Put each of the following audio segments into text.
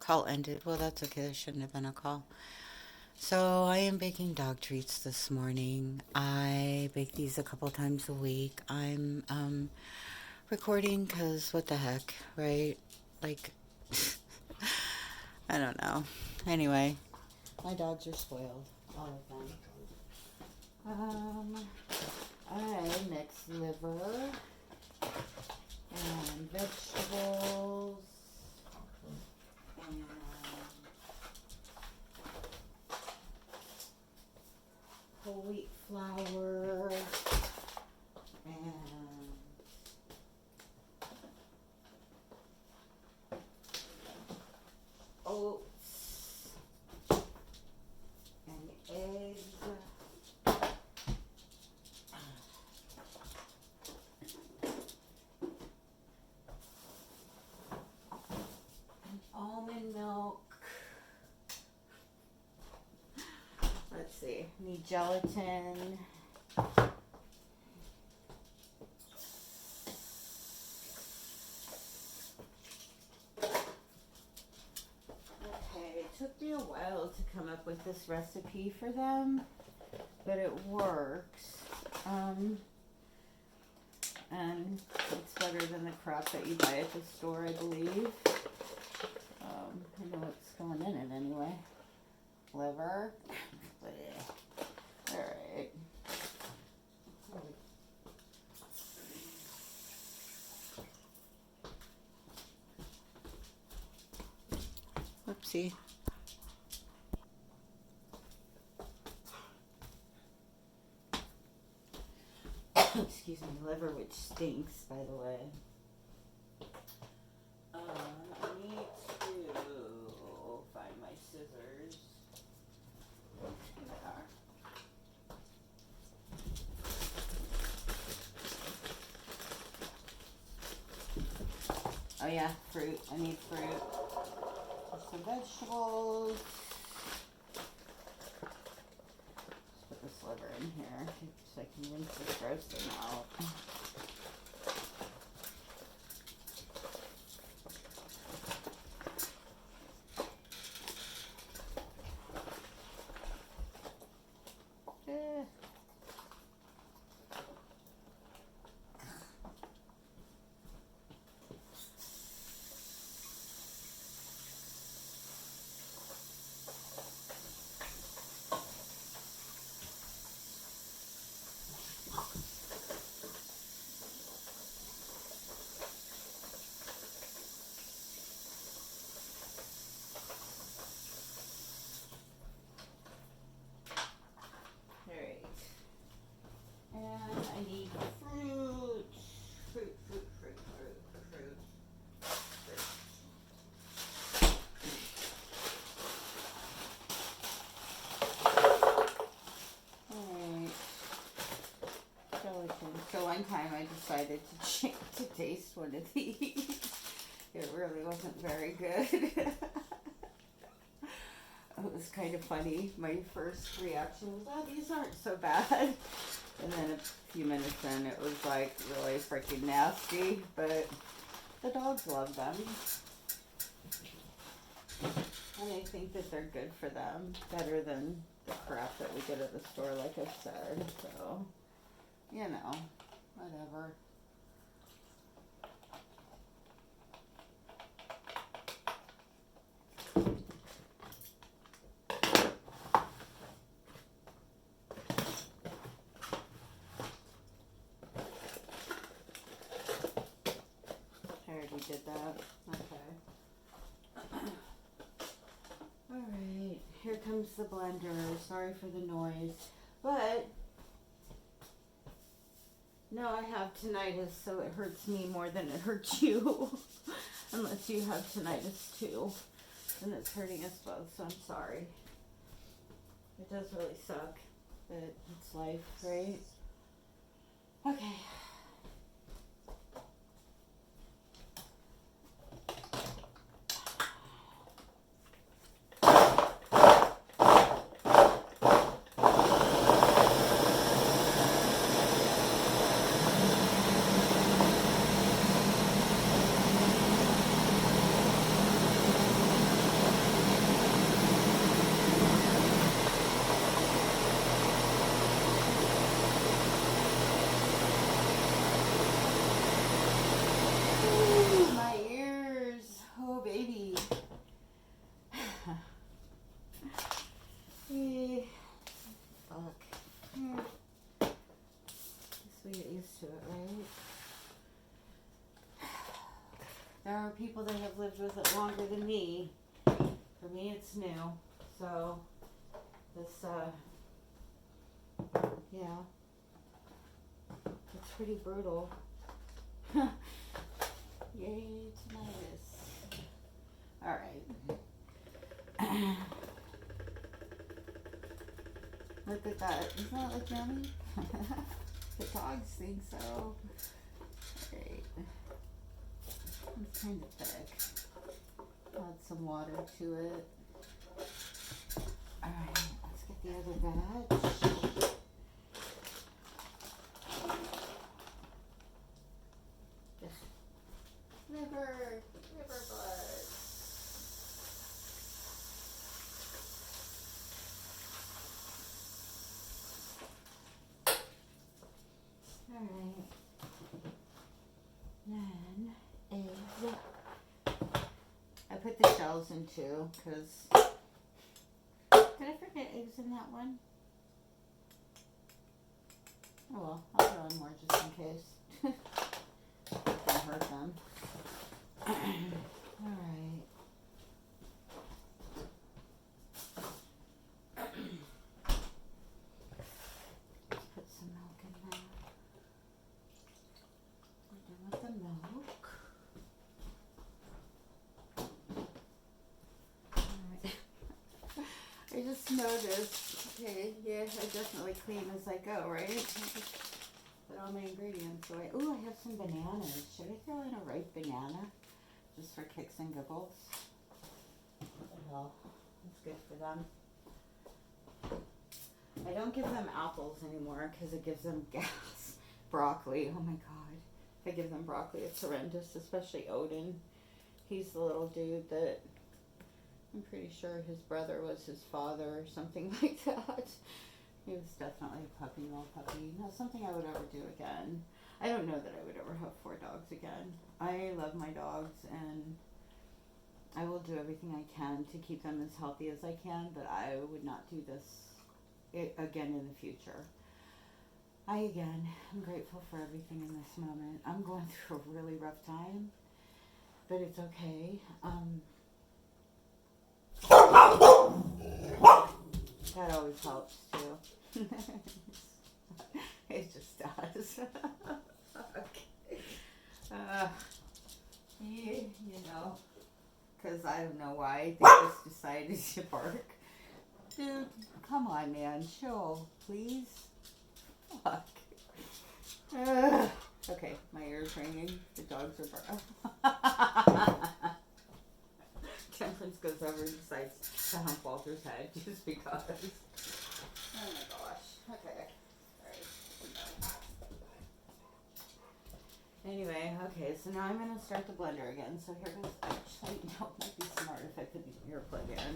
call ended. Well, that's okay. There shouldn't have been a call. So I am baking dog treats this morning. I bake these a couple times a week. I'm recording because what the heck, right? Like, I don't know. Anyway, my dogs are spoiled, all of them. I mix liver and vegetables and whole wheat flour and oats and eggs. Almond milk. Let's see. Need gelatin. Okay, it took me a while to come up with this recipe for them, but it works. And it's better than the crap that you buy at the store, I believe. I know what's going in it anyway. Liver. Alright. Whoopsie. Excuse me, liver, which stinks, by the way. I need to find my scissors. Here they are. Oh yeah, fruit. I need fruit. Some vegetables. Let's put this liver in here so I can rinse this gross thing out. So one time I decided to taste one of these. It really wasn't very good. It was kind of funny. My first reaction was, oh, these aren't so bad. And then a few minutes in, it was like really freaking nasty. But the dogs love them. And I think that they're good for them. Better than the crap that we get at the store, like I said. So, you know, whatever. I already did that. Okay. Alright, here comes the blender. Sorry for the noise. But no, I have tinnitus, so it hurts me more than it hurts you. Unless you have tinnitus too. And it's hurting us both, so I'm sorry. It does really suck, but it's life, right? Okay. pee. Fuck. Guess we get used to it, right? There are people that have lived with it longer than me. For me, it's new. So, this, yeah. It's pretty brutal. Yay, tinnitus. Alright. Look at that. Isn't that look yummy? The dogs think so. Alright. It's kind of thick. Add some water to it. Alright, let's get the other batch. Liver blood. Alright. Then, eggs. I put the shells in too, because... Did I forget eggs in that one? Oh well, I'll throw in more just in case. Don't hurt them. Alright. Let's put some milk in there. We're done with the milk. Alright. I just noticed, okay, yeah, I definitely clean as I go, right? I just put all my ingredients away. Ooh, I have some bananas. Should I throw in a ripe banana? Just for kicks and giggles. What the hell? It's good for them. I don't give them apples anymore because it gives them gas. Broccoli, oh my god. If I give them broccoli, it's horrendous, especially Odin. He's the little dude that I'm pretty sure his brother was his father or something like that. He was definitely a puppy, little puppy. Not something I would ever do again. I don't know that I would ever have 4 dogs again. I love my dogs and I will do everything I can to keep them as healthy as I can, but I would not do this again in the future. I'm grateful for everything in this moment. I'm going through a really rough time, but it's okay. That always helps too. It just does. Okay. You know, because I don't know why they just decided to bark. Dude, come on, man, chill, please. Fuck. Okay, my ear's ringing. The dogs are barking. Temperance goes over and decides to hump Walter's head just because. Oh my gosh. Okay. Alright. Anyway, okay, so now I'm going to start the blender again. So here goes. Actually, no, it might be smart if I put the earplug in.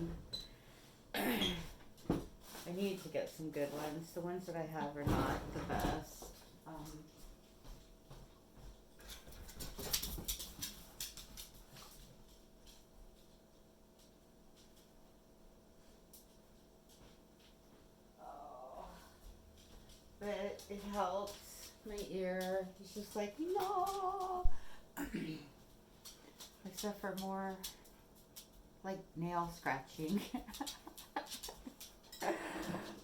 I need to get some good ones. The ones that I have are not the best. But it helps. My ear is just like, no. Except for more like nail scratching.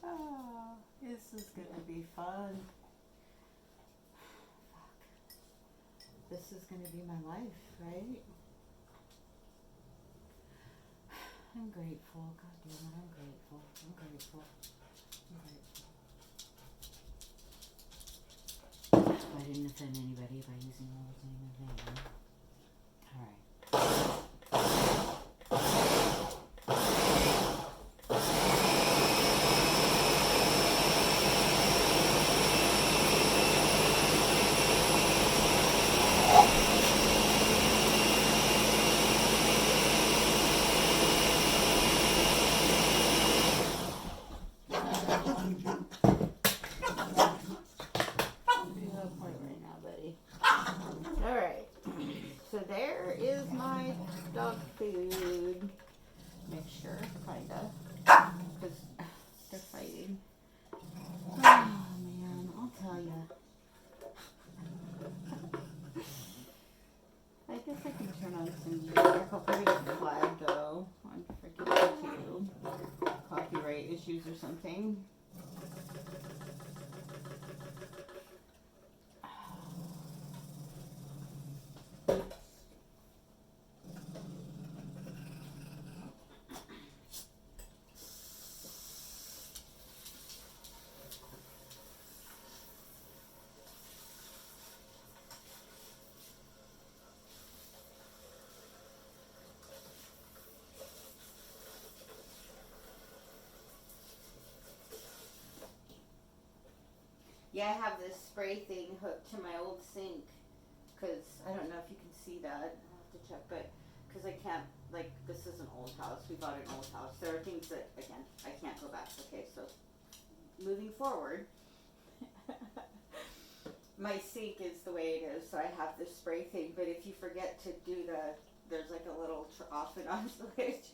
Oh, this is gonna be fun. Fuck. This is gonna be my life, right? I'm grateful. God damn it, I'm grateful. I'm grateful. I'm grateful. I didn't offend anybody by using the whole thing of name. Alright. Alright. food mixture, kinda, because they're fighting. Oh man, I'll tell you. I guess I can turn on some music. I'll probably get flagged though on freaking YouTube. Copyright issues or something. Yeah, I have this spray thing hooked to my old sink because I don't know if you can see that. I'll have to check, but because I can't, like, this is an old house. We bought an old house. There are things that, again, I can't go back. Okay, so moving forward, my sink is the way it is, so I have this spray thing, but if you forget to do there's like a little off and on switch,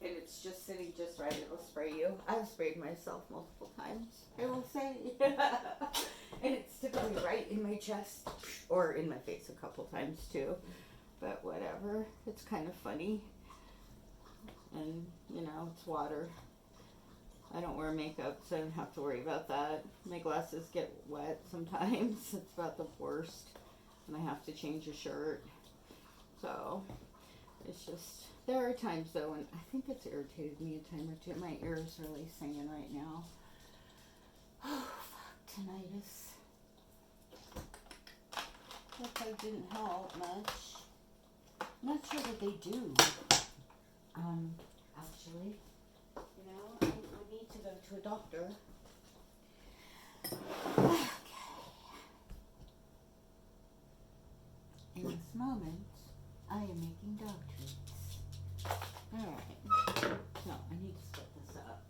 and it's just sitting just right, it'll spray you. I've sprayed myself multiple times, I will say. And it's typically right in my chest, or in my face a couple times too. But whatever, it's kind of funny. And, you know, it's water. I don't wear makeup, so I don't have to worry about that. My glasses get wet sometimes. It's about the worst. And I have to change a shirt. So, it's just, there are times though when I think it's irritated me a time or two. My ear is really singing right now. Oh, fuck, tinnitus. That probably didn't help much. I'm not sure what they do. Actually, you know, I need to go to a doctor. Okay. In this moment, I am making dog treats. Alright. No, I need to split this up.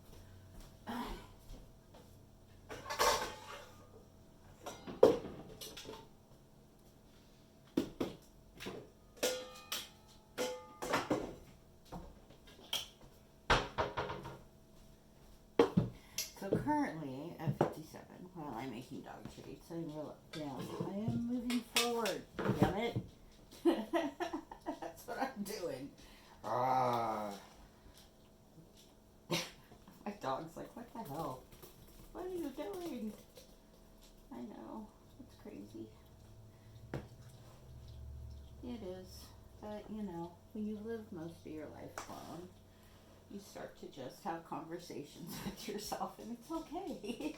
So currently at 57, while I'm making dog treats, I am moving forward. Damn it. That's what I'm doing. My dog's like, what the hell? What are you doing? I know. It's crazy. It is. But, you know, when you live most of your life alone, you start to just have conversations with yourself, and it's okay.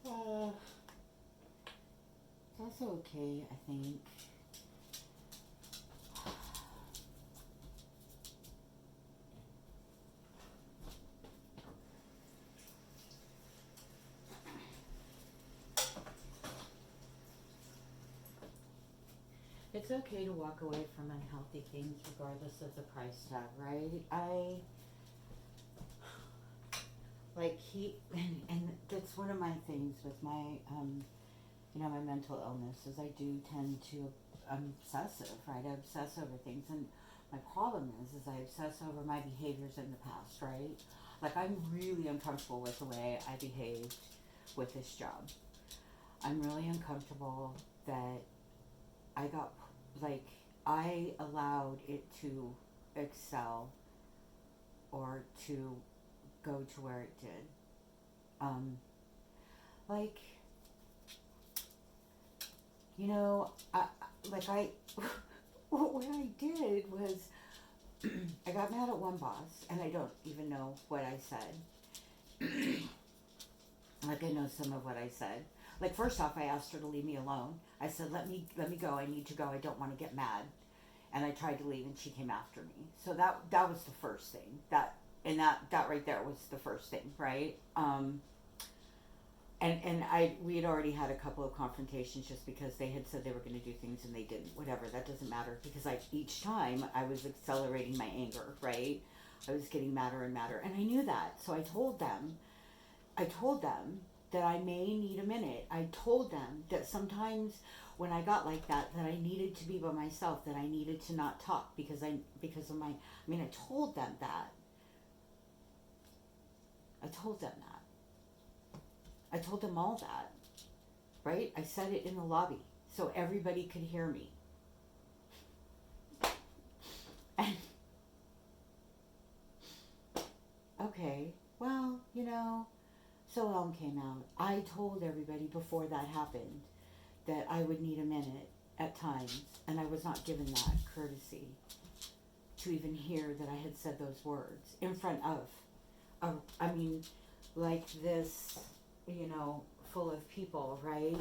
It's also okay, I think. It's okay to walk away from unhealthy things regardless of the price tag, right? And that's one of my things with my, you know, my mental illness is I do tend to, I'm obsessive, right? I obsess over things, and my problem is I obsess over my behaviors in the past, right? Like, I'm really uncomfortable with the way I behaved with this job. I'm really uncomfortable that I allowed it to excel or to go to where it did. You know, what I did was, I got mad at one boss, and I don't even know what I said. Like, I know some of what I said. Like, first off, I asked her to leave me alone. I said, let me go. I need to go. I don't want to get mad. And I tried to leave, and she came after me. So that was the first thing. That right there was the first thing, right? We had already had a couple of confrontations just because they had said they were going to do things and they didn't. Whatever, that doesn't matter, because each time I was accelerating my anger, right? I was getting madder and madder, and I knew that. So I told them that I may need a minute. I told them that sometimes when I got like that, that I needed to be by myself, that I needed to not talk because of my. I mean, I told them that. I told them that. I told them all that, right? I said it in the lobby so everybody could hear me. And okay, well, so Elm came out. I told everybody before that happened that I would need a minute at times, and I was not given that courtesy to even hear that I had said those words in front of, I mean, like this, full of people, right?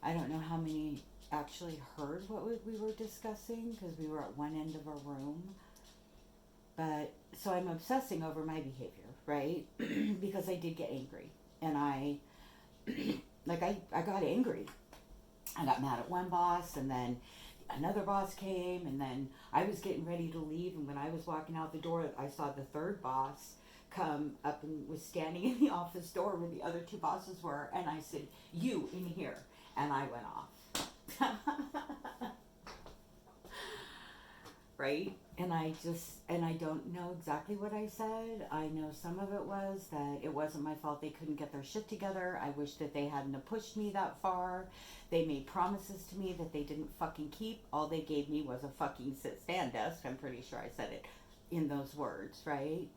I don't know how many actually heard what we were discussing because we were at one end of our room. But so I'm obsessing over my behavior, right? Because I did get angry, and I got angry. I got mad at one boss, and then another boss came, and then I was getting ready to leave, and when I was walking out the door, I saw the third boss come up and was standing in the office door where the other two bosses were, and I said, "You in here," and I went off. Right? And I don't know exactly what I said. I know some of it was that it wasn't my fault they couldn't get their shit together. I wish that they hadn't have pushed me that far. They made promises to me that they didn't fucking keep. All they gave me was a fucking sit-stand desk. I'm pretty sure I said it in those words, right?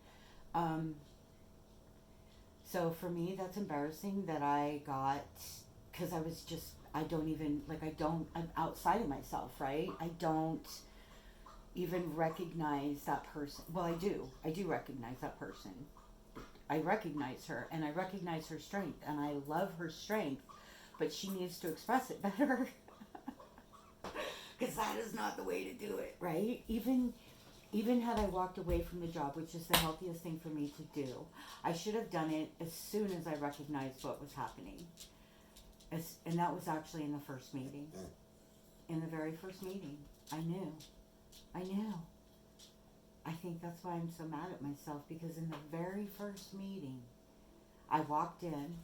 So for me, that's embarrassing that I got, because I'm outside of myself, right? I don't even recognize that person. Well, I do recognize that person. I recognize her, and I recognize her strength, and I love her strength, but she needs to express it better. Because that is not the way to do it, right? Even had I walked away from the job, which is the healthiest thing for me to do, I should have done it as soon as I recognized what was happening. And that was actually in the first meeting. In the very first meeting, I knew. I think that's why I'm so mad at myself, because in the very first meeting, I walked in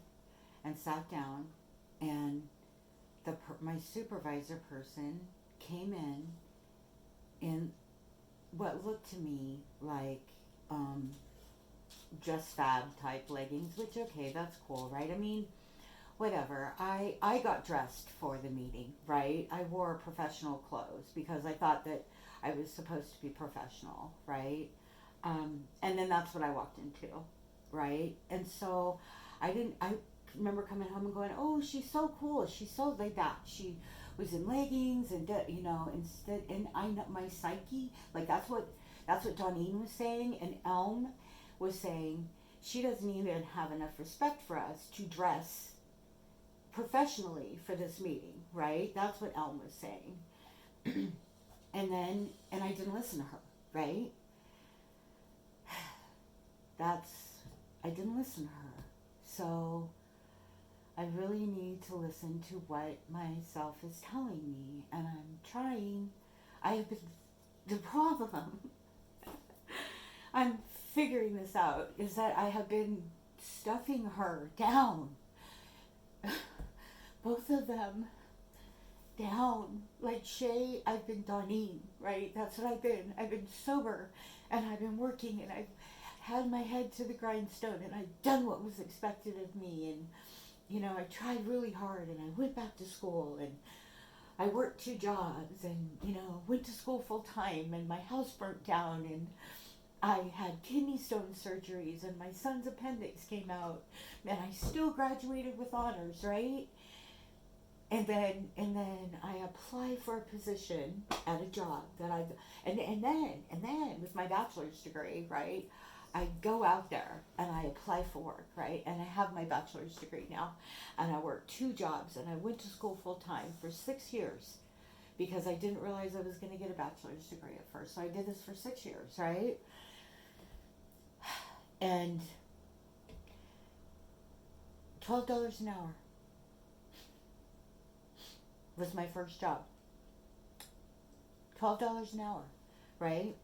and sat down, and my supervisor person came in what looked to me like just fab type leggings, which, okay, that's cool, right? I mean, whatever. I got dressed for the meeting, right? I wore professional clothes because I thought that I was supposed to be professional, right? And then that's what I walked into, right? And so I remember coming home and going, oh, she's so cool. She's so laid back. She was in leggings and, instead, and I know my psyche, like that's what Donine was saying, and Elm was saying, she doesn't even have enough respect for us to dress professionally for this meeting, right? That's what Elm was saying. And I didn't listen to her, right? I didn't listen to her. So I really need to listen to what myself is telling me, and I'm trying. The problem, I'm figuring this out, is that I have been stuffing her down. Both of them down. Like Shay, I've been Donine, right? That's what I've been. I've been sober, and I've been working, and I've had my head to the grindstone, and I've done what was expected of me, and I tried really hard, and I went back to school, and I worked 2 jobs, and went to school full time, and my house burnt down, and I had kidney stone surgeries, and my son's appendix came out, and I still graduated with honors, right? And then I apply for a position at a job that and then with my bachelor's degree, right? I go out there and I apply for work, right? And I have my bachelor's degree now, and I work 2 jobs, and I went to school full time for 6 years because I didn't realize I was going to get a bachelor's degree at first. So I did this for 6 years, right? And $12 an hour was my first job. $12 an hour, right?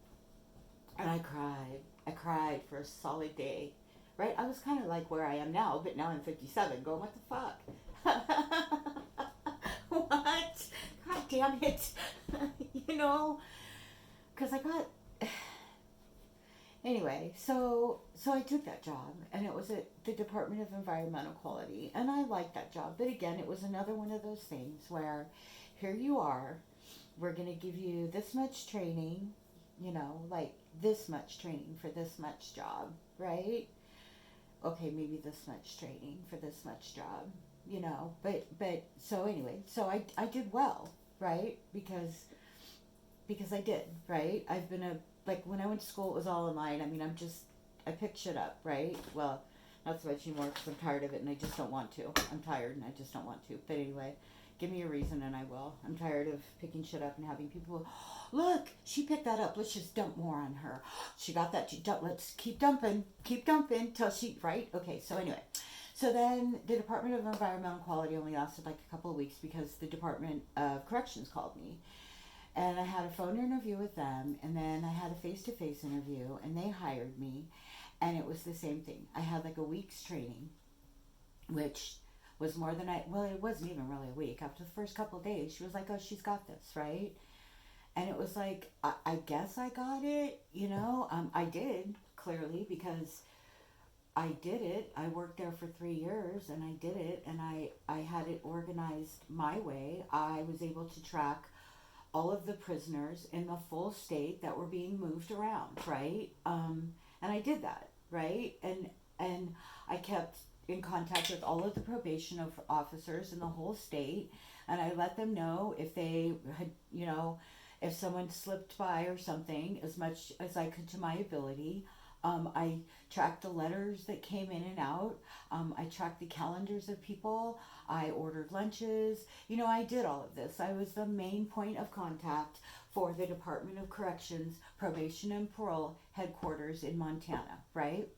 And I cried for a solid day. right? I was kind of like where I am now, but now I'm 57, going, what the fuck? What? God damn it. You know? Because I got. Anyway, so I took that job, and it was at the Department of Environmental Quality, and I liked that job. But again, it was another one of those things where here you are, we're going to give you this much training, you know, like this much training for this much job, right? Okay, maybe this much training for this much job, you know. But so anyway, so I did well, right? Because I did, right? I've been a, like when I went to school, it was all online. I mean, I picked shit up, right? Well, not so much anymore because I'm tired of it and I just don't want to. I'm tired and I just don't want to. But anyway, give me a reason and I will. I'm tired of picking shit up and having people, look, she picked that up. Let's just dump more on her. She got that. Let's keep dumping till she, right? Okay, so anyway. So then the Department of Environmental Quality only lasted like a couple of weeks because the Department of Corrections called me. And I had a phone interview with them, and then I had a face-to-face interview, and they hired me, and it was the same thing. I had like a week's training, which was more than well, it wasn't even really a week. After the first couple of days, she was like, oh, she's got this, right? And it was like, I guess I got it, you know? I did, clearly, because I did it. I worked there for 3 years, and I did it, and I had it organized my way. I was able to track all of the prisoners in the full state that were being moved around, right? And I did that, right? And I kept in contact with all of the probation officers in the whole state, and I let them know if they had, you know, if someone slipped by or something, as much as I could to my ability. I tracked the letters that came in and out. I tracked the calendars of people. I ordered lunches. You know, I did all of this. I was the main point of contact for the Department of Corrections, Probation and Parole headquarters in Montana, right?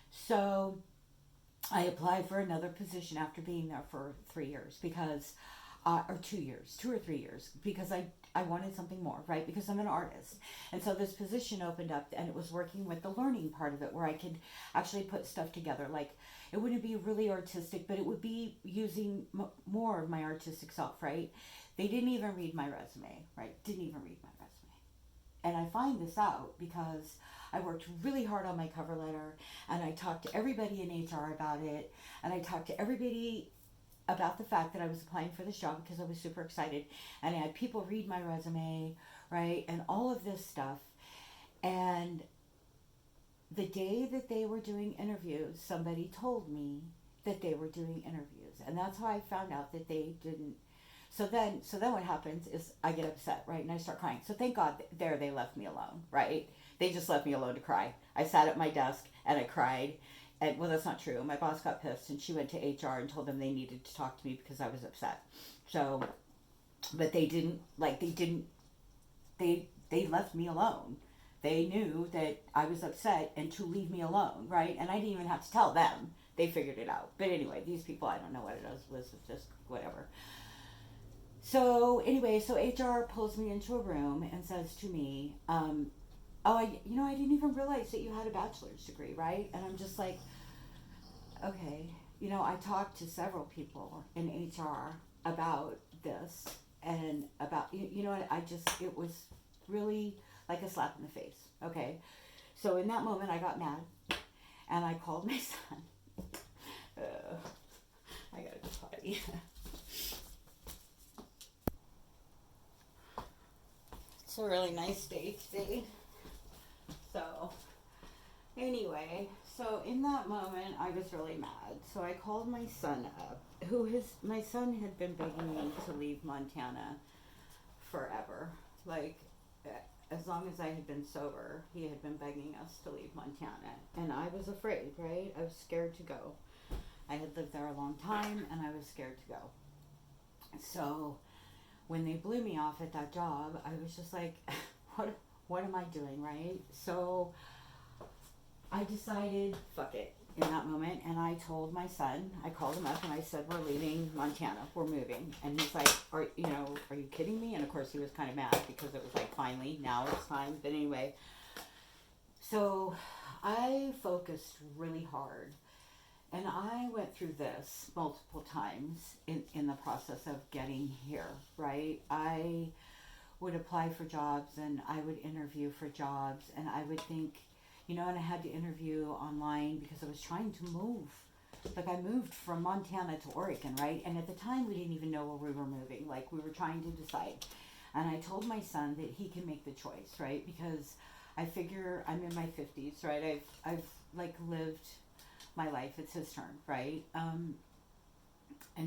So I applied for another position after being there for 3 years because, or 2 years, 2 or 3 years, because I wanted something more, right? Because I'm an artist. And so this position opened up, and it was working with the learning part of it where I could actually put stuff together. Like, it wouldn't be really artistic, but it would be using more of my artistic self, right? They didn't even read my resume, right? Didn't even read my resume. And I find this out because I worked really hard on my cover letter, and I talked to everybody in HR about it, and I talked to everybody about the fact that I was applying for this job because I was super excited, and I had people read my resume, right, and all of this stuff. And the day that they were doing interviews, somebody told me that they were doing interviews, and that's how I found out that they didn't. So then what happens is I get upset, right, and I start crying. So thank God they left me alone, right? They just left me alone to cry. I sat at my desk and I cried. And, well, that's not true. My boss got pissed, and she went to HR and told them they needed to talk to me because I was upset. So, but they left me alone. They knew that I was upset and to leave me alone, right? And I didn't even have to tell them. They figured it out. But anyway, these people, I don't know what it was just whatever. So anyway, so HR pulls me into a room and says to me, I didn't even realize that you had a bachelor's degree, right? And I'm just like, okay, you know, I talked to several people in HR about this and about, you know what, it was really like a slap in the face, okay? So in that moment, I got mad, and I called my son. I gotta go potty. It's a really nice day today. So, anyway, so in that moment, I was really mad. So I called my son up, my son had been begging me to leave Montana forever. Like, as long as I had been sober, he had been begging us to leave Montana. And I was afraid, right? I was scared to go. I had lived there a long time, and I was scared to go. So, when they blew me off at that job, I was just like, what am I doing, right? So I decided, fuck it, in that moment, and I told my son, I called him up and I said, we're leaving Montana, we're moving. And he's like, are you kidding me? And of course he was kind of mad because it was like, finally, now it's time. But anyway, so I focused really hard, and I went through this multiple times in the process of getting here, right? I would apply for jobs and I would interview for jobs, and I would think, and I had to interview online because I was trying to move. Like, I moved from Montana to Oregon, right? And at the time we didn't even know where we were moving. Like, we were trying to decide. And I told my son that he can make the choice, right? Because I figure I'm in my 50s, right? I've like lived my life. It's his turn, right? And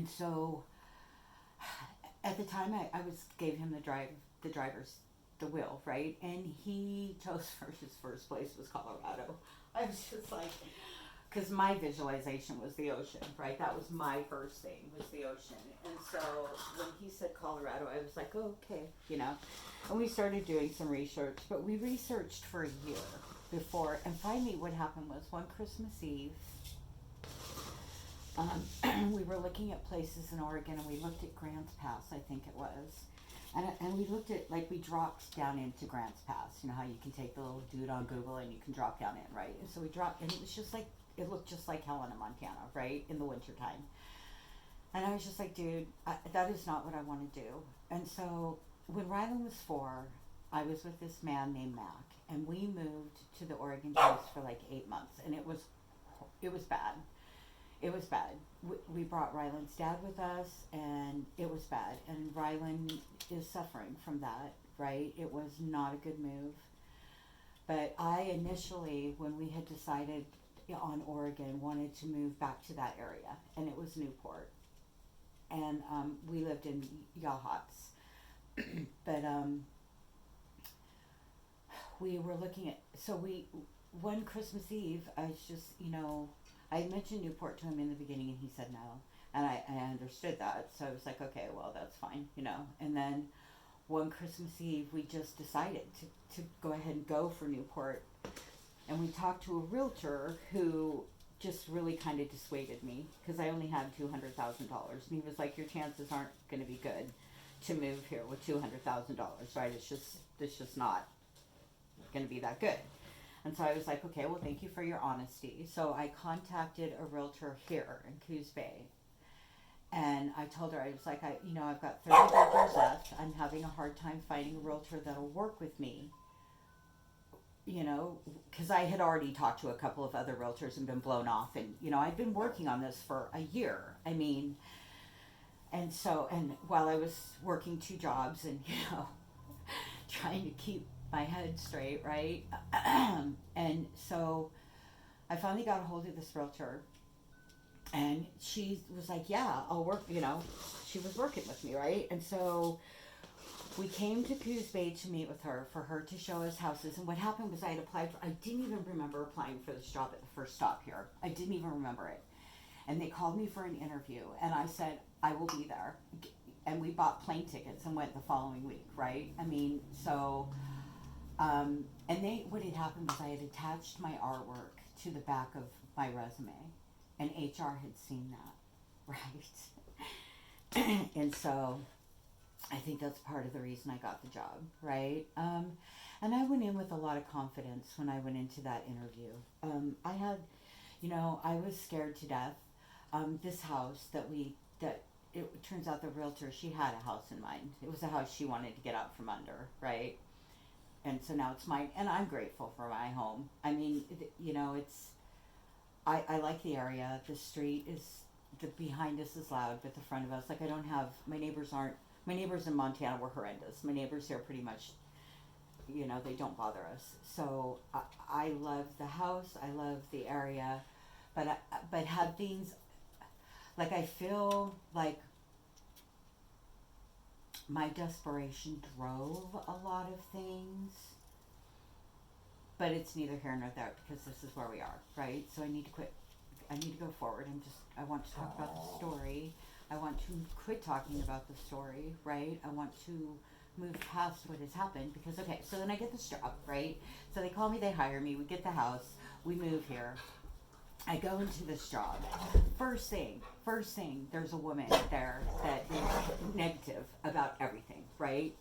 so at the time I gave him the wheel, right? And he chose for his first place was Colorado. I was just like, because my visualization was the ocean, right? That was my first thing, was the ocean. And so when he said Colorado, I was like, oh, okay, And we started doing some research, but we researched for a year before. And finally what happened was one Christmas Eve, we were looking at places in Oregon, and we looked at Grants Pass, I think it was. And we looked at, like, we dropped down into Grants Pass. You know how you can take the little dude on Google and you can drop down in, right? And so we dropped, and it was just like, it looked just like Helena, Montana, right? In the wintertime. And I was just like, dude, that is not what I want to do. And so when Rylan was 4, I was with this man named Mac, and we moved to the Oregon coast for like 8 months, and it was bad. It was bad. We brought Rylan's dad with us, and it was bad. And Rylan is suffering from that, right? It was not a good move. But I initially, when we had decided on Oregon, wanted to move back to that area, and it was Newport. And we lived in Yachats. But we were looking at, one Christmas Eve, I was just, I mentioned Newport to him in the beginning, and he said no. And I understood that. So I was like, okay, well, that's fine, And then one Christmas Eve, we just decided to go ahead and go for Newport. And we talked to a realtor who just really kind of dissuaded me, because I only had $200,000. And he was like, your chances aren't going to be good to move here with $200,000, right? It's just not going to be that good. And so I was like, okay, well, thank you for your honesty. So I contacted a realtor here in Coos Bay. And I told her, I was like, I've got 30 realtors left. I'm having a hard time finding a realtor that'll work with me. Because I had already talked to a couple of other realtors and been blown off. And, I'd been working on this for a year. And while I was working 2 jobs and, trying to keep my head straight, right? And so I finally got a hold of this realtor, and she was like, yeah, I'll work, she was working with me, right? And so we came to Coos Bay to meet with her, for her to show us houses. And what happened was I didn't even remember applying for this job at the first stop here. I didn't even remember it. And they called me for an interview, and I said, I will be there. And we bought plane tickets and went the following week, right? And what had happened was I had attached my artwork to the back of my resume, and HR had seen that, right? And so I think that's part of the reason I got the job, right? And I went in with a lot of confidence when I went into that interview. I was scared to death. This house it turns out the realtor, she had a house in mind. It was a house she wanted to get out from under, right? And so now it's mine, and I'm grateful for my home. I like the area. The street behind us is loud, but the front of us, like, my neighbors in Montana were horrendous. My neighbors here pretty much, they don't bother us. So I love the house, I love the area, but have things, like, I feel like my desperation drove a lot of things, but it's neither here nor there, because this is where we are, right? So I need to quit. I need to go forward. I want to talk about the story. I want to quit talking about the story, right? I want to move past what has happened, because, okay, so then I get this job, right? So they call me, they hire me, we get the house, we move here. I go into this job. First thing, there's a woman there that is negative about everything, right?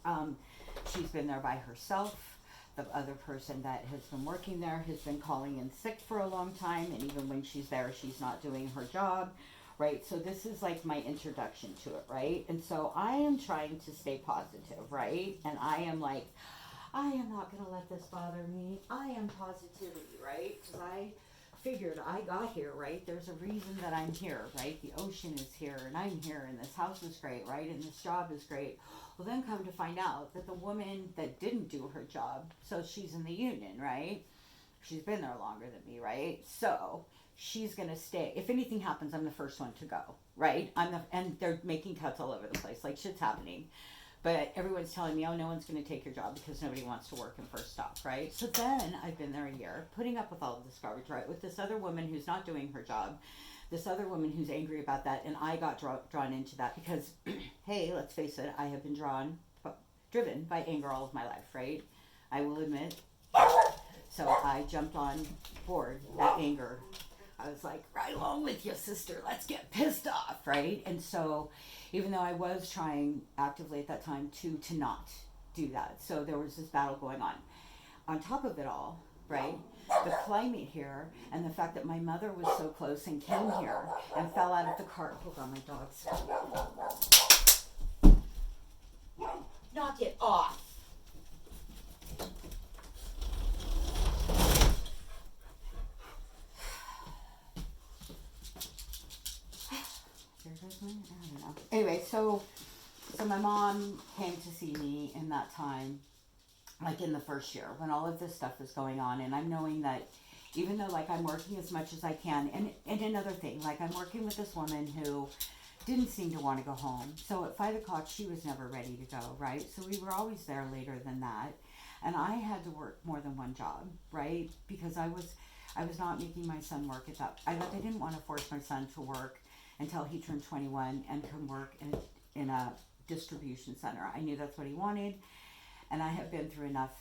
She's been there by herself. the other person that has been working there has been calling in sick for a long time, and even when she's there, she's not doing her job, right? So this is like my introduction to it, right? And so I am trying to stay positive, right? And I am like, I am not going to let this bother me. I am positivity, right? Because I figured I got here, right? There's a reason that I'm here, right? The ocean is here, and I'm here, and this house is great, right? And this job is great. Well, then come to find out that the woman that didn't do her job, so she's in the union, right? She's been there longer than me, right? So she's going to stay. If anything happens, I'm the first one to go, right? And they're making cuts all over the place, like shit's happening. But everyone's telling me, oh, no one's going to take your job because nobody wants to work in First Stop, right? So then I've been there a year, putting up with all of this garbage, right? With this other woman who's not doing her job, this other woman who's angry about that, and I got drawn into that because, hey, let's face it, I have been driven by anger all of my life, right? I will admit. So I jumped on board that anger. I was like, right along with you, sister. Let's get pissed off, right? And so, even though I was trying actively at that time to not do that, so there was this battle going on. On top of it all, right? The climate here and the fact that my mother was so close and came here and fell out of the car. Hold on, my dog's. Knock it off. I don't know. Anyway, so my mom came to see me in that time, like in the first year when all of this stuff is going on, and I'm knowing that even though like I'm working as much as I can, and another thing, like I'm working with this woman who didn't seem to want to go home. So at 5 o'clock, she was never ready to go, right? So we were always there later than that, and I had to work more than one job, right? Because I was not making my son work at that. I didn't want to force my son to work until he turned 21 and can work in a distribution center. I knew that's what he wanted, and I have been through enough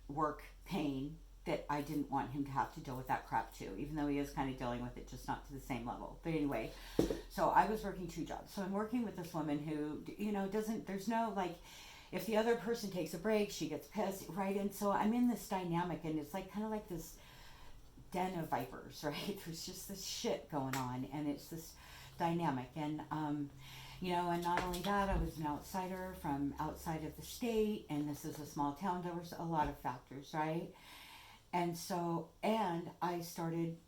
work pain that I didn't want him to have to deal with that crap too, even though he is kind of dealing with it, just not to the same level. But anyway, so I was working 2 jobs. So I'm working with this woman who, there's no, like, if the other person takes a break, she gets pissed, right? And so I'm in this dynamic, and it's like kind of like this den of vipers, right? There's just this shit going on, and it's this dynamic. And and not only that, I was an outsider from outside of the state, and this is a small town. There was a lot of factors, right? And so, and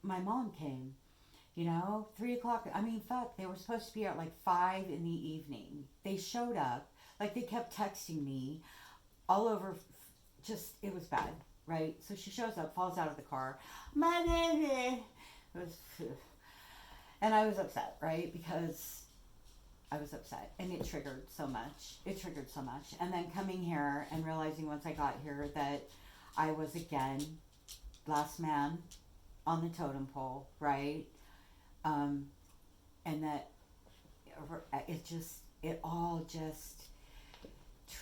my mom came, 3 o'clock. I mean, fuck, they were supposed to be at like 5 in the evening. They showed up, like they kept texting me all over, it was bad, right? So she shows up, falls out of the car. My baby. And I was upset, right? Because I was upset, and it triggered so much. And then coming here and realizing once I got here that I was again last man on the totem pole, right? And that it all just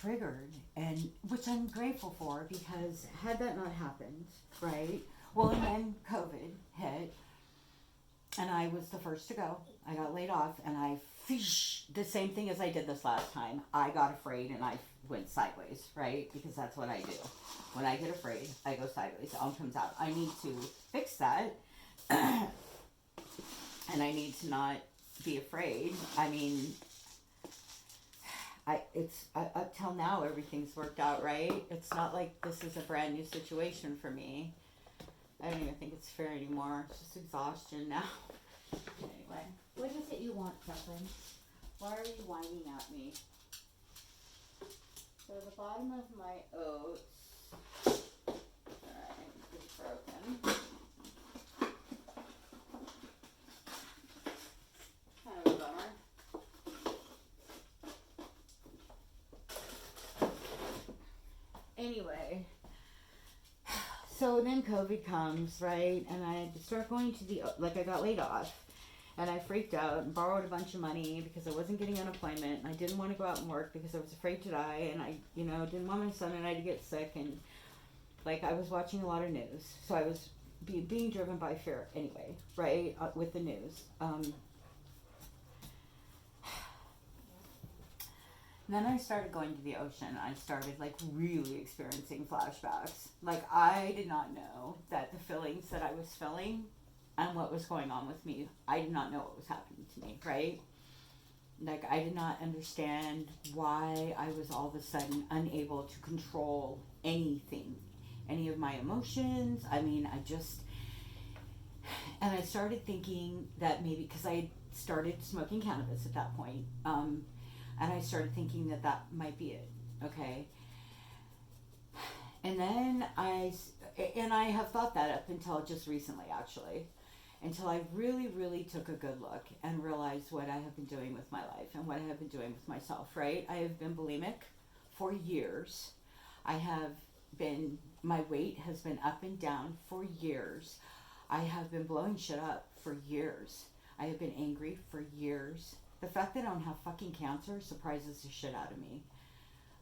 triggered, and which I'm grateful for, because had that not happened, right? Well, and then COVID hit, and I was the first to go. I got laid off, and the same thing as I did this last time. I got afraid, and I went sideways, right? Because that's what I do. When I get afraid, I go sideways. It all comes out. I need to fix that, and I need to not be afraid. I mean, up till now, everything's worked out, right? It's not like this is a brand new situation for me. I don't even think it's fair anymore. It's just exhaustion now. Anyway, what is it you want, Kathleen? Why are you whining at me? So the bottom of my oats, alright, is broken. Kind of a bummer. Anyway, so then COVID comes, right? And I start going to I got laid off. And I freaked out and borrowed a bunch of money because I wasn't getting unemployment. And I didn't want to go out and work because I was afraid to die. And I, didn't want my son and I to get sick. And, I was watching a lot of news. So I was being driven by fear anyway, right, with the news. Then I started going to the ocean. I started like really experiencing flashbacks. Like I did not know that the feelings that I was feeling and what was going on with me, I did not know what was happening to me, right? Like I did not understand why I was all of a sudden unable to control anything, any of my emotions. I mean, and I started thinking that maybe because I had started smoking cannabis at that point, and I started thinking that that might be it. Okay. And then I have thought that up until just recently, actually, until I really, really took a good look and realized what I have been doing with my life and what I have been doing with myself, right? I have been bulimic for years. My weight has been up and down for years. I have been blowing shit up for years. I have been angry for years. The fact that I don't have fucking cancer surprises the shit out of me.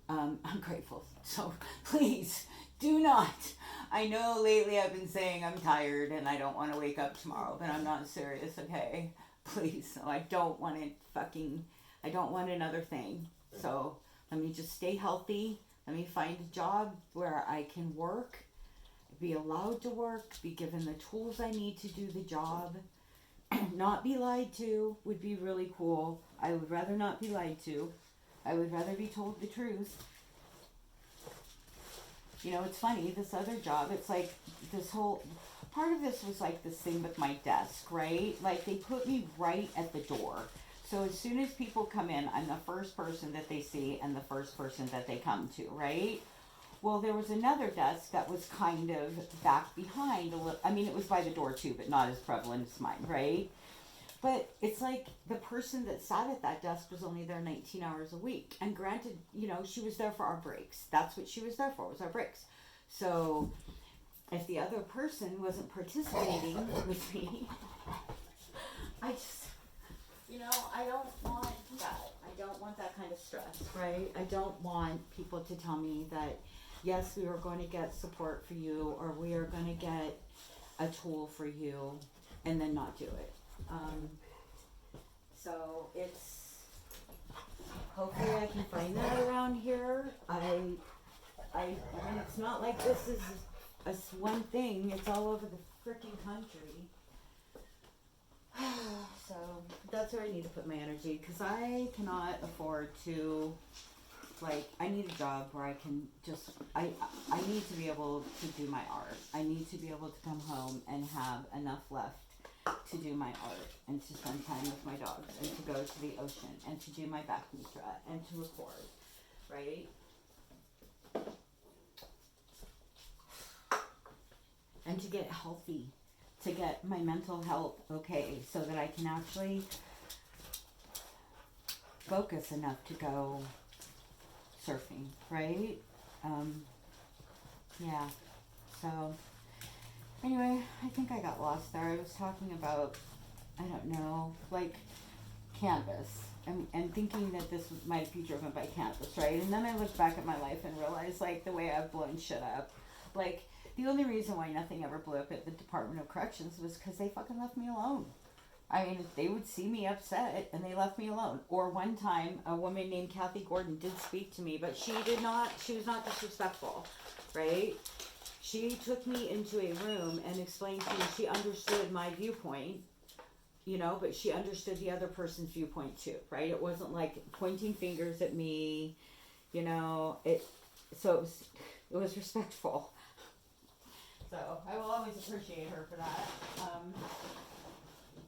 I'm grateful. So please do not. I know lately I've been saying I'm tired and I don't want to wake up tomorrow, but I'm not serious, okay? Please. So I don't want another thing. So let me just stay healthy. Let me find a job where I can work, be allowed to work, be given the tools I need to do the job. Not be lied to would be really cool. I would rather not be lied to. I would rather be told the truth. You know, it's funny, this other job, it's like this whole, part of this was like this thing with my desk, right? Like they put me right at the door. So as soon as people come in, I'm the first person that they see and the first person that they come to, right? Well, there was another desk that was kind of back behind a little. I mean, it was by the door too, but not as prevalent as mine, right? But it's like the person that sat at that desk was only there 19 hours a week. And granted, you know, she was there for our breaks. That's what she was there for, was our breaks. So if the other person wasn't participating with me, I just, you know, I don't want that. I don't want that kind of stress, right? I don't want people to tell me that, yes, we are going to get support for you, or we are going to get a tool for you, and then not do it. So it's, hopefully I can find that around here. I mean, it's not like this is a one thing, it's all over the freaking country. So that's where I need to put my energy, because I cannot afford to, like, I need a job where I can just, I need to be able to do my art. I need to be able to come home and have enough left to do my art and to spend time with my dogs and to go to the ocean and to do my back mitra and to record, right? And to get healthy, to get my mental health okay, so that I can actually focus enough to go surfing, right? Yeah, so anyway, I think I got lost there. I was talking about, I don't know, like cannabis and thinking that this might be driven by cannabis, right? And then I looked back at my life and realized, like, the way I've blown shit up. Like, the only reason why nothing ever blew up at the Department of Corrections was because they fucking left me alone. I mean, they would see me upset and they left me alone. Or one time, a woman named Kathy Gordon did speak to me, but she was not disrespectful, right? She took me into a room and explained to me, she understood my viewpoint, you know, but she understood the other person's viewpoint too, right? It wasn't like pointing fingers at me, you know, so it was respectful. So I will always appreciate her for that,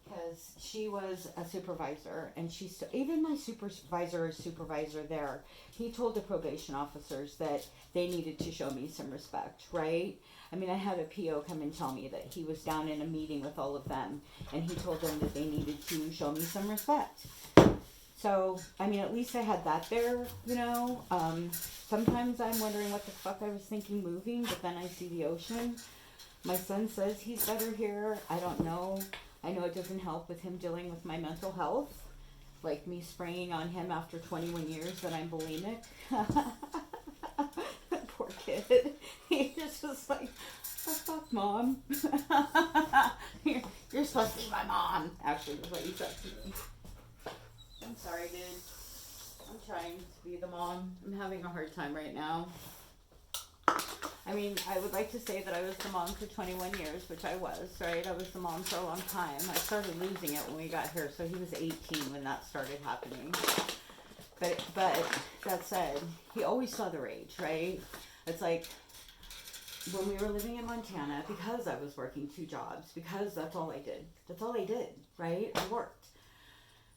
because she was a supervisor, and even my supervisor there, he told the probation officers that they needed to show me some respect, right? I mean, I had a PO come and tell me that he was down in a meeting with all of them, and he told them that they needed to show me some respect. So, I mean, at least I had that there, you know. Sometimes I'm wondering what the fuck I was thinking moving, but then I see the ocean. My son says he's better here. I don't know. I know it doesn't help with him dealing with my mental health. Like me spraying on him after 21 years that I'm bulimic. Poor kid. He just was like, oh, fuck, Mom. You're supposed to be my mom. Actually, was what you said to me. I'm sorry, dude. I'm trying to be the mom. I'm having a hard time right now. I mean, I would like to say that I was the mom for 21 years, which I was, right? I was the mom for a long time. I started losing it when we got here, so he was 18 when that started happening. But that said, he always saw the rage, right? It's like when we were living in Montana, because I was working 2 jobs, because that's all I did. That's all I did, right? I worked.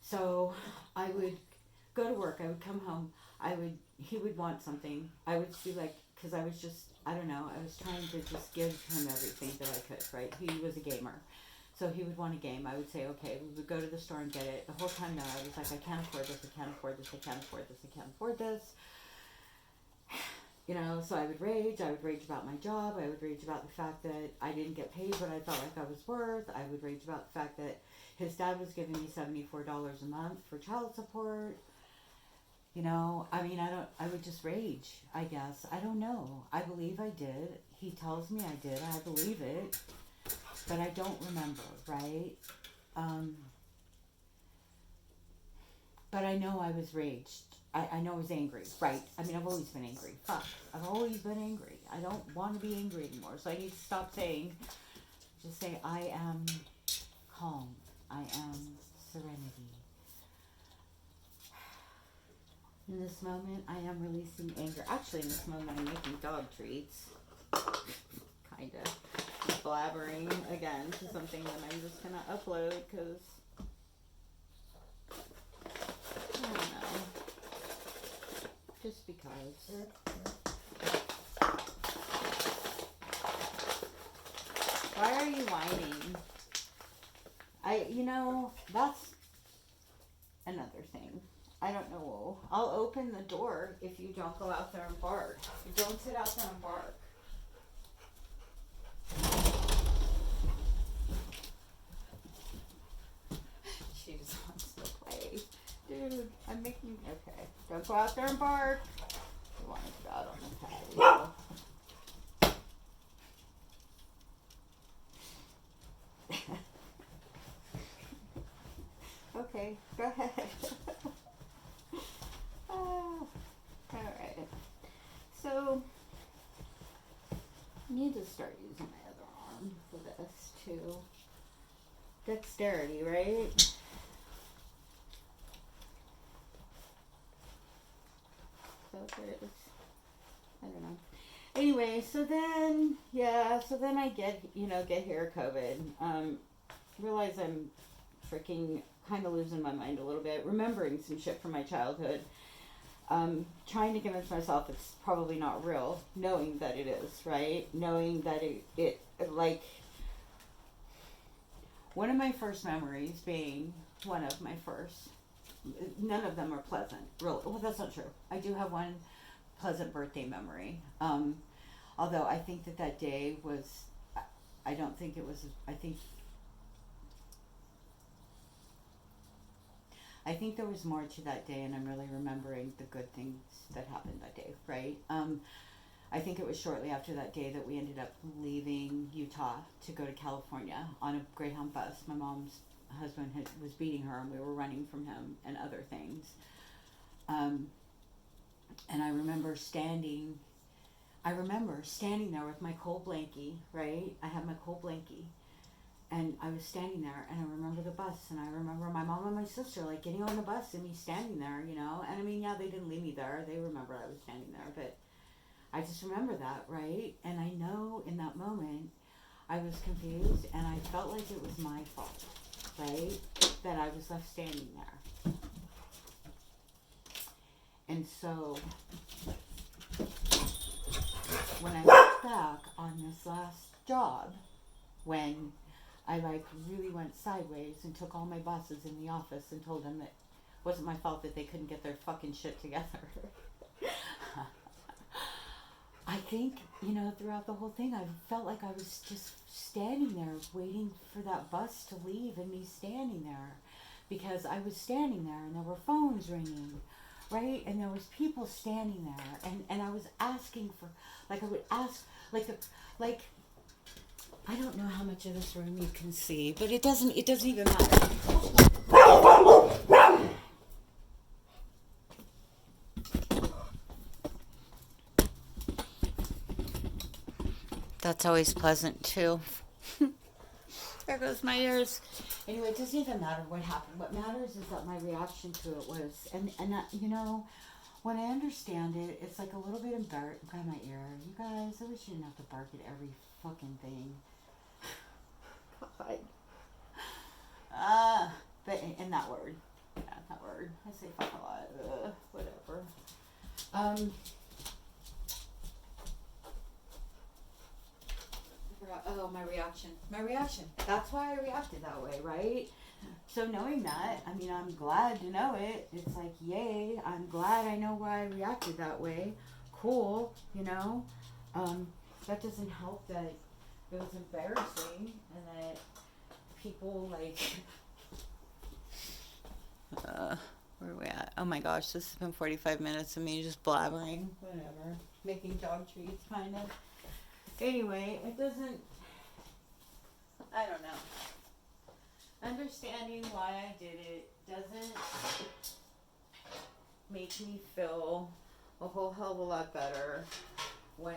So I would go to work. I would come home. He would want something. I would be like, because I was just, I don't know, I was trying to just give him everything that I could, right? He was a gamer. So he would want a game. I would say, okay, we would go to the store and get it. The whole time though, I was like, I can't afford this, I can't afford this, I can't afford this, I can't afford this. You know, so I would rage about my job, I would rage about the fact that I didn't get paid what I felt like I was worth, I would rage about the fact that his dad was giving me $74 a month for child support. You know, I mean, I would just rage, I guess. I don't know. I believe I did. He tells me I did. I believe it. But I don't remember, right? But I know I was raged. I know I was angry, right? I mean, I've always been angry. Fuck. I've always been angry. I don't want to be angry anymore. So I need to stop saying, just say, I am calm. I am serenity. In this moment, I am releasing anger. Actually, in this moment, I'm making dog treats. Kind of blabbering again to something that I'm just going to upload because, I don't know. Just because. Why are you whining? That's another thing. I don't know. I'll open the door if you don't go out there and bark. Don't sit out there and bark. She just wants to play. Dude, I'm making... Okay. Don't go out there and bark. You want to go out on the patio. Okay, go ahead. Alright. So, I need to start using my other arm for this too. Dexterity, right? So there's, I don't know. Anyway, so then I get here COVID. Realize I'm freaking kind of losing my mind a little bit, remembering some shit from my childhood. Trying to convince myself it's probably not real, knowing that it is, right? Knowing that it like, one of my first memories being none of them are pleasant, really. Well, that's not true. I do have one pleasant birthday memory. Although I think that day was, I don't think it was, I think there was more to that day, and I'm really remembering the good things that happened that day, right? I think it was shortly after that day that we ended up leaving Utah to go to California on a Greyhound bus. My mom's husband was beating her, and we were running from him and other things. And I remember standing there with my cold blankie, right? I had my cold blankie. And I was standing there, and I remember the bus, and I remember my mom and my sister, like, getting on the bus and me standing there, you know? And I mean, yeah, they didn't leave me there. They remember I was standing there, but I just remember that, right? And I know in that moment, I was confused, and I felt like it was my fault, right? That I was left standing there. And so, when I look back on this last job, when I really went sideways and took all my bosses in the office and told them that it wasn't my fault that they couldn't get their fucking shit together. I think, throughout the whole thing, I felt like I was just standing there waiting for that bus to leave and me standing there. Because I was standing there and there were phones ringing, right? And there was people standing there. And I was asking for, I would ask, I don't know how much of this room you can see, but it doesn't even matter. That's always pleasant too. There goes my ears. Anyway, it doesn't even matter what happened. What matters is that my reaction to it was, you know, when I understand it, it's like a little bit embarrassing. Grab my ear, you guys. I wish you didn't have to bark at every fucking thing. God. But in that word, yeah, that word. I say fuck a lot. Whatever. Oh, my reaction. My reaction. That's why I reacted that way, right? So knowing that, I mean, I'm glad to know it. It's like, yay, I'm glad I know why I reacted that way. Cool, you know? That doesn't help that it was embarrassing and that people, like, where are we at? Oh my gosh, this has been 45 minutes of me just blabbering. Whatever. Making dog treats, kind of. Anyway, it doesn't, I don't know. Understanding why I did it doesn't make me feel a whole hell of a lot better when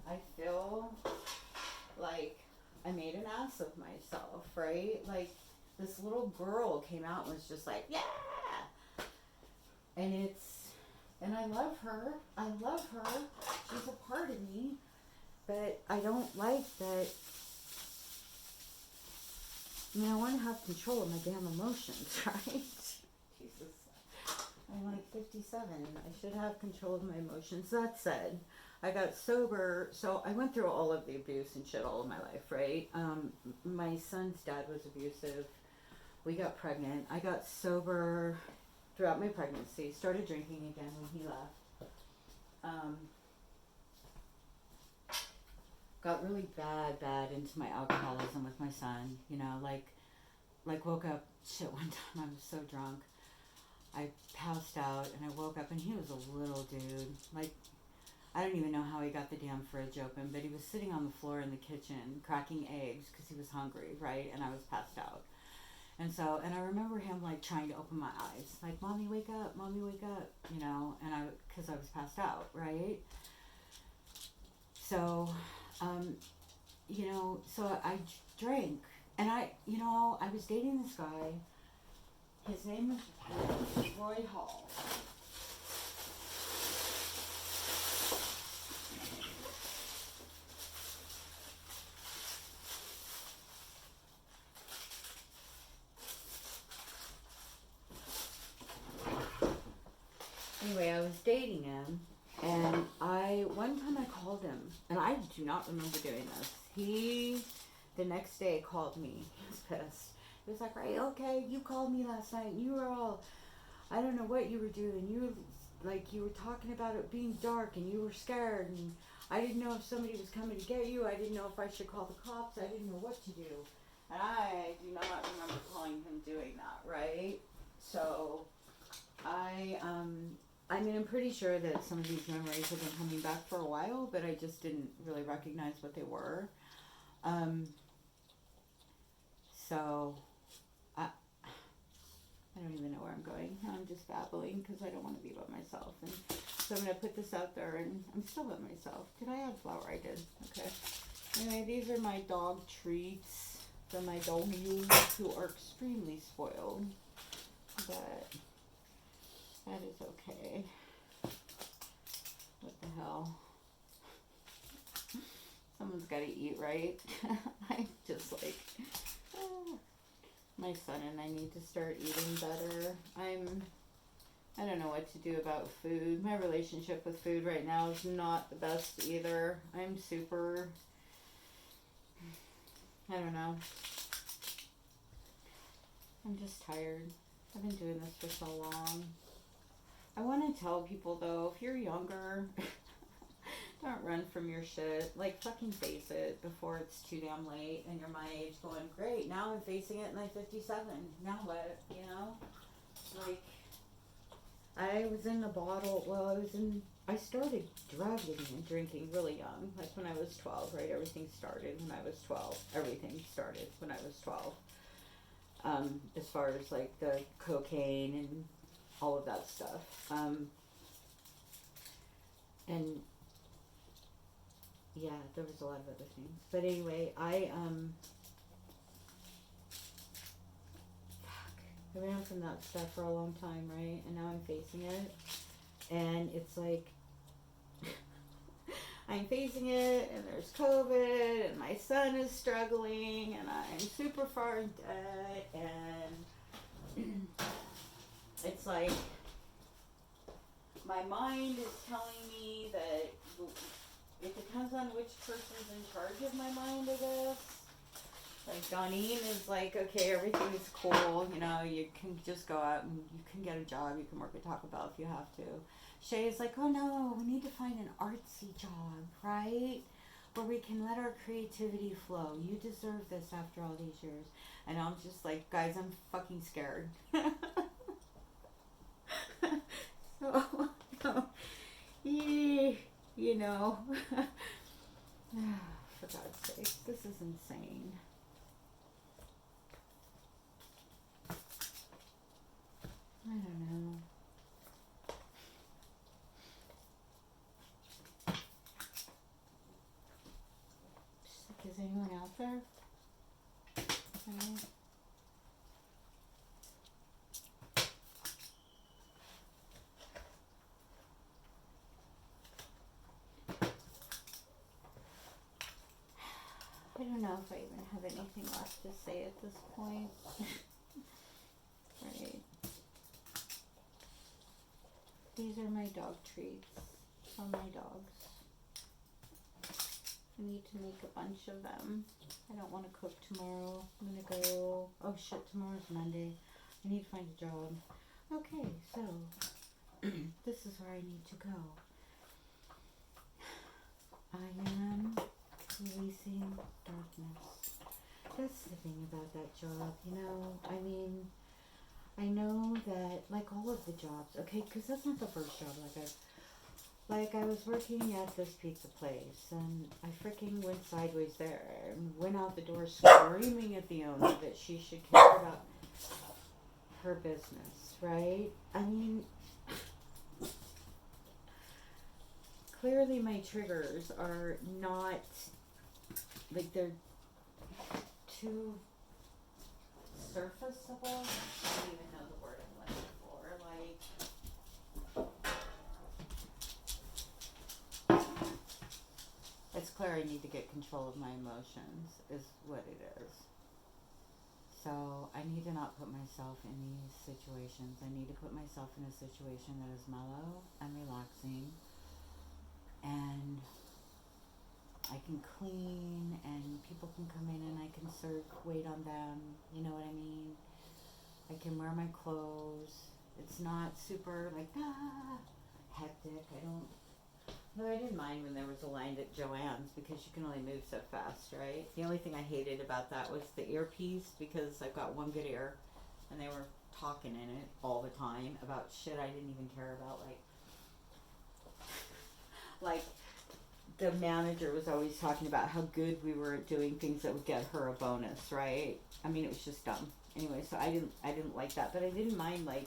I feel like I made an ass of myself, right? Like, this little girl came out and was just like, yeah! And I love her. I love her. She's a part of me. But I don't like that. I mean, I want to have control of my damn emotions, right? Jesus. I'm like 57. I should have control of my emotions. That said, I got sober. So I went through all of the abuse and shit all of my life, right? My son's dad was abusive. We got pregnant. I got sober throughout my pregnancy. Started drinking again when he left. Got really bad into my alcoholism with my son, you know, like woke up, shit, one time I was so drunk, I passed out, and I woke up, and he was a little dude, like, I don't even know how he got the damn fridge open, but he was sitting on the floor in the kitchen, cracking eggs, because he was hungry, right, and I was passed out, and I remember him, like, trying to open my eyes, like, mommy, wake up, you know, and because I was passed out, right, so, you know, so I drank, and I was dating this guy. His name was Roy Hall. Anyway, I was dating him, and one time I called him, and I do not remember doing this. He, the next day, called me. He was pissed. He was like, "Right, okay, you called me last night, and you were all, I don't know what you were doing. You were talking about it being dark, and you were scared, and I didn't know if somebody was coming to get you. I didn't know if I should call the cops. I didn't know what to do." And I do not remember calling him doing that, right? So, I mean, I'm pretty sure that some of these memories have been coming back for a while, but I just didn't really recognize what they were. So, I don't even know where I'm going. I'm just babbling because I don't want to be by myself. And so I'm going to put this out there, and I'm still by myself. Did I add flour? I did. Okay. Anyway, these are my dog treats for my doggies who are extremely spoiled. But that is okay. What the hell? Someone's got to eat, right? I'm just like, my son and I need to start eating better. I don't know what to do about food. My relationship with food right now is not the best either. I'm super, I don't know. I'm just tired. I've been doing this for so long. I want to tell people, though, if you're younger, don't run from your shit. Like, fucking face it before it's too damn late and you're my age going, great, now I'm facing it and I'm 57. Now what, you know? Like, I was in a bottle, I started drugging and drinking really young. Like, when I was 12, right? Everything started when I was 12. Everything started when I was 12. As far as, like, the cocaine and all of that stuff. And, yeah, there was a lot of other things. But anyway, I ran from that stuff for a long time, right? And now I'm facing it. And it's like, I'm facing it, and there's COVID, and my son is struggling, and I'm super far in debt, and it's like, my mind is telling me that it depends on which person's in charge of my mind, I guess. Like, Donine is like, okay, everything is cool, you know, you can just go out and you can get a job, you can work at Taco Bell if you have to. Shay is like, oh no, we need to find an artsy job, right? Where we can let our creativity flow. You deserve this after all these years. And I'm just like, guys, I'm fucking scared. So, you know, for God's sake, this is insane. I don't know. Is anyone out there? Right. I don't know if I even have anything left to say at this point. Right. These are my dog treats for my dogs. I need to make a bunch of them. I don't want to cook tomorrow. I'm gonna go, oh shit, tomorrow's Monday. I need to find a job. Okay, so this is where I need to go. I am releasing darkness. That's the thing about that job, you know. I mean, I know that, like all of the jobs, okay, because that's not the first job. Like I was working at this pizza place, and I freaking went sideways there and went out the door screaming at the owner that she should care about her business, right? I mean, clearly my triggers are not, like, they're too surfaceable. I don't even know the word I'm looking for. Like, it's clear I need to get control of my emotions, is what it is. So I need to not put myself in these situations. I need to put myself in a situation that is mellow and relaxing, and I can clean, and people can come in and I can wait on them, you know what I mean? I can wear my clothes. It's not super like, hectic. No, I didn't mind when there was a line at Joann's because you can only move so fast, right? The only thing I hated about that was the earpiece, because I've got one good ear, and they were talking in it all the time about shit I didn't even care about, like the manager was always talking about how good we were at doing things that would get her a bonus, right? I mean, it was just dumb. Anyway, so I didn't like that, but I didn't mind, like,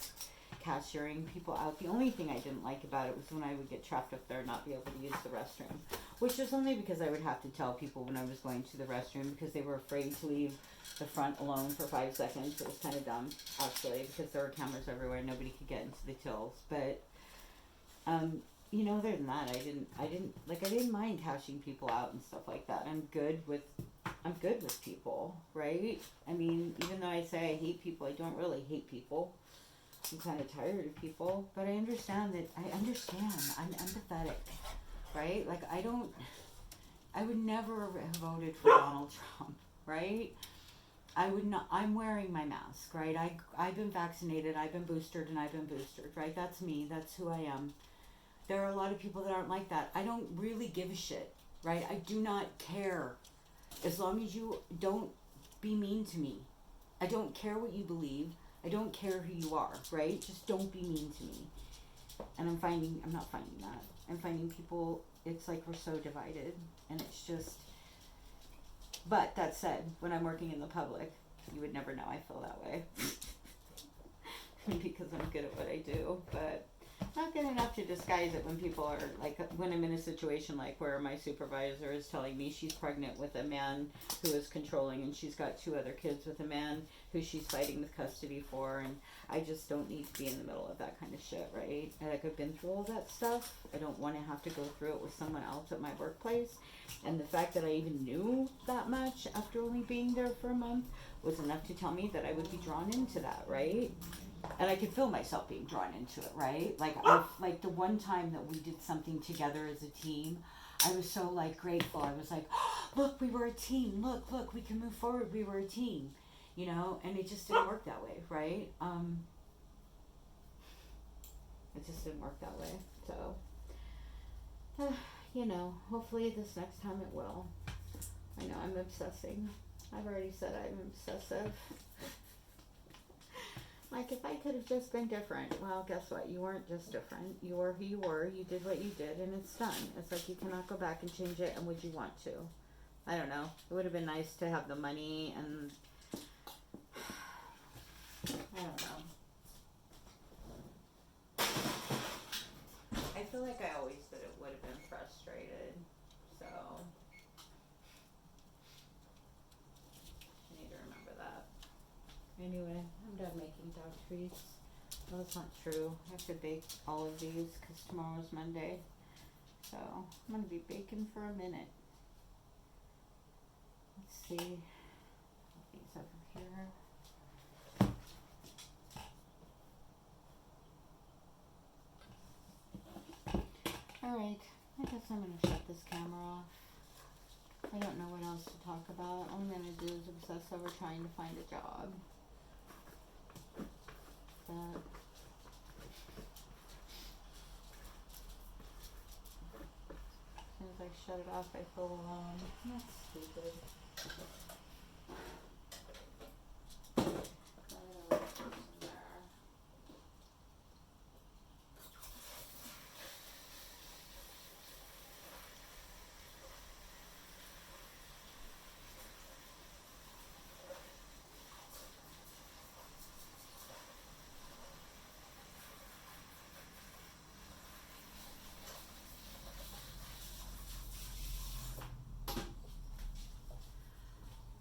cashiering people out. The only thing I didn't like about it was when I would get trapped up there and not be able to use the restroom, which was only because I would have to tell people when I was going to the restroom, because they were afraid to leave the front alone for 5 seconds. It was kind of dumb, actually, because there were cameras everywhere. Nobody could get into the tills. But you know, other than that, I didn't mind cashing people out and stuff like that. I'm good with people, right? I mean, even though I say I hate people, I don't really hate people. I'm kind of tired of people, but I understand. I'm empathetic, right? Like, I would never have voted for Donald Trump, right? I would not. I'm wearing my mask, right? I've been vaccinated, I've been boosted, and I've been boosted, right? That's me. That's who I am. There are a lot of people that aren't like that. I don't really give a shit, right? I do not care. As long as you don't be mean to me. I don't care what you believe. I don't care who you are, right? Just don't be mean to me. And I'm not finding that. I'm finding people, it's like we're so divided, and it's just, but that said, when I'm working in the public, you would never know I feel that way. Because I'm good at what I do, but Not good enough to disguise it when people are like, when I'm in a situation like where my supervisor is telling me she's pregnant with a man who is controlling, and she's got 2 other kids with a man who she's fighting with custody for, and I just don't need to be in the middle of that kind of shit, right? Like, I've been through all that stuff. I don't want to have to go through it with someone else at my workplace. And the fact that I even knew that much after only being there for a month was enough to tell me that I would be drawn into that, right? And I could feel myself being drawn into it, right? Like the one time that we did something together as a team, I was so like grateful. I was like, oh, look, we were a team. Look, we can move forward. We were a team, you know. And it just didn't work that way, right? It just didn't work that way. So, you know, hopefully this next time it will. I know I'm obsessing. I've already said I'm obsessive. Like, if I could have just been different. Well, guess what? You weren't just different. You were who you were. You did what you did, and it's done. It's like you cannot go back and change it, and would you want to? I don't know. It would have been nice to have the money, and I don't know. I feel like I always said it would have been frustrated, so I need to remember that. Anyway, I'm done making dog treats. Well, that's not true. I have to bake all of these because tomorrow's Monday. So I'm going to be baking for a minute. Let's see. Put these over here. Alright, I guess I'm going to shut this camera off. I don't know what else to talk about. All I'm going to do is obsess over trying to find a job. But as soon as I shut it off, I feel alone. That's stupid.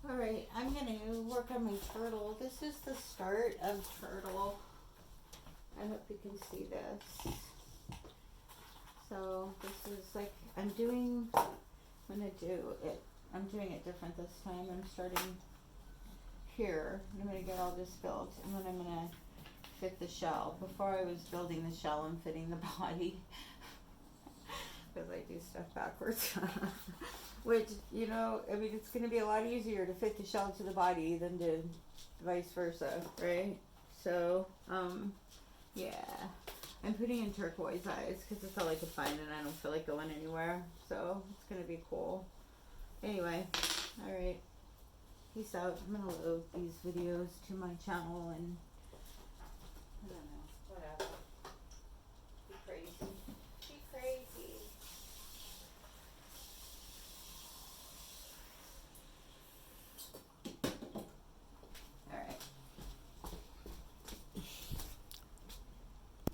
Alright, I'm going to work on my turtle. This is the start of turtle. I hope you can see this. So this is like, I'm doing it different this time. I'm starting here. I'm going to get all this built, and then I'm going to fit the shell. Before I was building the shell and fitting the body, because I do stuff backwards. Which, you know, I mean, it's going to be a lot easier to fit the shell to the body than to vice versa, right? So, yeah. I'm putting in turquoise eyes because it's all I could find, and I don't feel like going anywhere. So, it's going to be cool. Anyway, alright. Peace out. I'm going to load these videos to my channel, and I don't know, whatever.